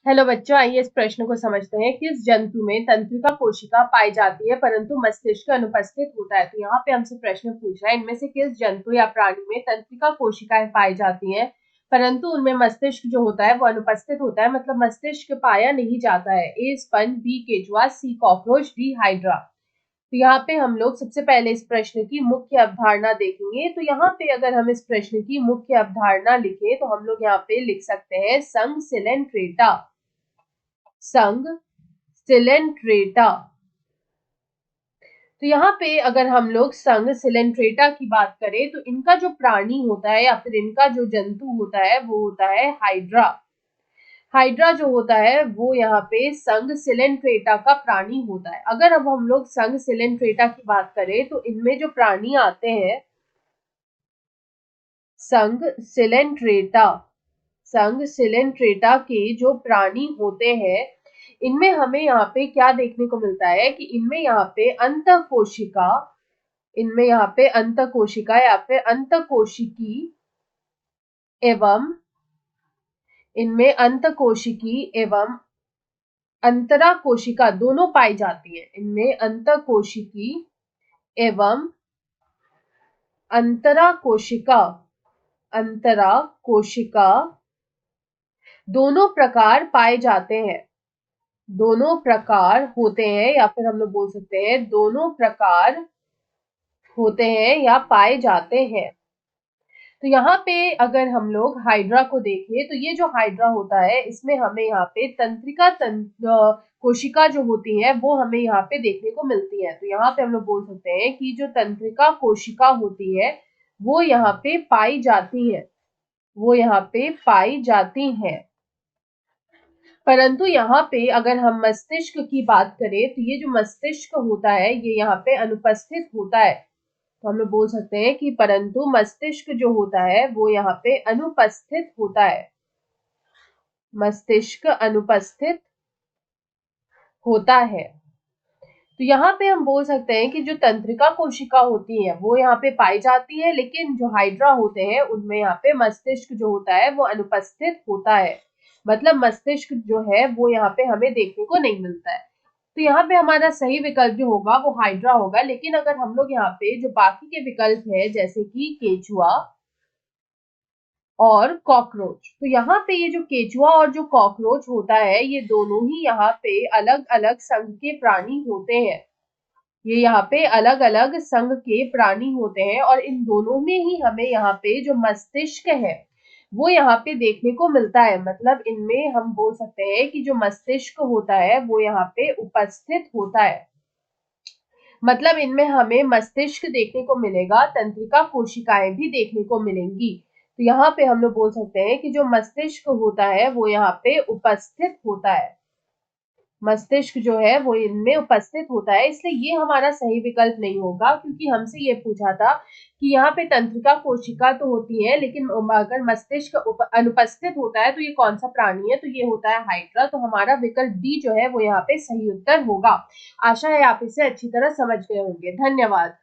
Hello बच्चों, आइए इस प्रश्न को समझते हैं। किस जंतु में तंत्रिका कोशिका पाई जाती है परंतु मस्तिष्क अनुपस्थित होता है? तो यहाँ पे हमसे प्रश्न पूछ रहा है, इनमें से किस जंतु या प्राणी में तंत्रिका कोशिकाएं पाई जाती हैं परंतु उनमें मस्तिष्क जो होता है वो अनुपस्थित होता है, मतलब मस्तिष्क पाया नहीं जाता है। ए स्पंज, बी केचुआ, सी कॉकरोच, डी हाइड्रा। तो यहाँ पे हम लोग सबसे पहले इस प्रश्न की मुख्य अवधारणा देखेंगे। तो यहाँ पे अगर हम इस प्रश्न की मुख्य अवधारणा लिखें तो हम लोग यहाँ पे लिख सकते हैं संघ सिलेंट्रेटा। संघ सिलेंट्रेटा। तो यहाँ पे अगर हम लोग संघ सिलेंट्रेटा की बात करें तो इनका जो प्राणी होता है या फिर इनका जो जंतु होता है वो होता है हाइड्रा। हाइड्रा जो होता है वो यहाँ पे संघ सिलेंट्रेटा का प्राणी होता है। अगर अब हम लोग संघ सिलेंट्रेटा की बात करें तो इनमें जो प्राणी आते हैं संघ सिलेंट्रेटा, संघ सिलेंट्रेटा के जो प्राणी होते हैं इनमें हमें यहाँ पे क्या देखने को मिलता है कि इनमें यहाँ पे अंतःकोशिका, इनमें यहाँ पे अंतःकोशिका या फिर अंतःकोशिकी एवं इनमें अंतःकोशिकी एवं अंतरा कोशिका दोनों पाई जाती है। इनमें अंतःकोशिकी एवं अंतरा कोशिका, अंतरा कोशिका दोनों प्रकार पाए जाते हैं। दोनों प्रकार होते हैं या फिर हम लोग बोल सकते हैं दोनों प्रकार होते हैं या पाए जाते हैं। तो यहाँ पे अगर हम लोग हाइड्रा को देखें तो ये जो हाइड्रा होता है इसमें हमें यहाँ पे तंत्रिका कोशिका जो होती है वो हमें यहाँ पे देखने को मिलती है। तो यहाँ पे हम लोग बोल सकते हैं कि जो तंत्रिका कोशिका होती है वो यहाँ पे पाई जाती है, वो यहाँ पे पाई जाती है। परंतु यहाँ पे अगर हम मस्तिष्क की बात करें तो ये जो मस्तिष्क होता है ये यहाँ पे अनुपस्थित होता है। तो हम लोग बोल सकते हैं कि परंतु मस्तिष्क जो होता है वो यहाँ पे अनुपस्थित होता है, मस्तिष्क अनुपस्थित होता है। तो यहाँ पे हम बोल सकते हैं कि जो तंत्रिका कोशिका होती है वो यहाँ पे पाई जाती है, लेकिन जो हाइड्रा होते हैं उनमें यहाँ पे मस्तिष्क जो होता है वो अनुपस्थित होता है, मतलब मस्तिष्क जो है वो यहाँ पे हमें देखने को नहीं मिलता है। तो यहाँ पे हमारा सही विकल्प जो होगा वो हाइड्रा होगा। लेकिन अगर हम लोग यहाँ पे जो बाकी के विकल्प है जैसे कि केचुआ और कॉकरोच, तो यहाँ पे ये जो केचुआ और जो कॉकरोच होता है ये दोनों ही यहाँ पे अलग अलग संघ के प्राणी होते हैं। ये यहाँ पे अलग अलग संघ के प्राणी होते हैं और इन दोनों में ही हमें यहाँ पे जो मस्तिष्क है वो यहाँ पे देखने को मिलता है, मतलब इनमें हम बोल सकते हैं कि जो मस्तिष्क होता है वो यहाँ पे उपस्थित होता है, मतलब इनमें हमें मस्तिष्क देखने को मिलेगा, तंत्रिका कोशिकाएं भी देखने को मिलेंगी। तो यहाँ पे हम लोग बोल सकते हैं कि जो मस्तिष्क होता है वो यहाँ पे उपस्थित होता है, मस्तिष्क जो है वो इनमें उपस्थित होता है। इसलिए ये हमारा सही विकल्प नहीं होगा, क्योंकि हमसे ये पूछा था कि यहाँ पे तंत्रिका कोशिका तो होती है लेकिन अगर मस्तिष्क अनुपस्थित होता है तो ये कौन सा प्राणी है, तो ये होता है हाइड्रा। तो हमारा विकल्प डी जो है वो यहाँ पे सही उत्तर होगा। आशा है आप इसे अच्छी तरह समझ गए होंगे। धन्यवाद।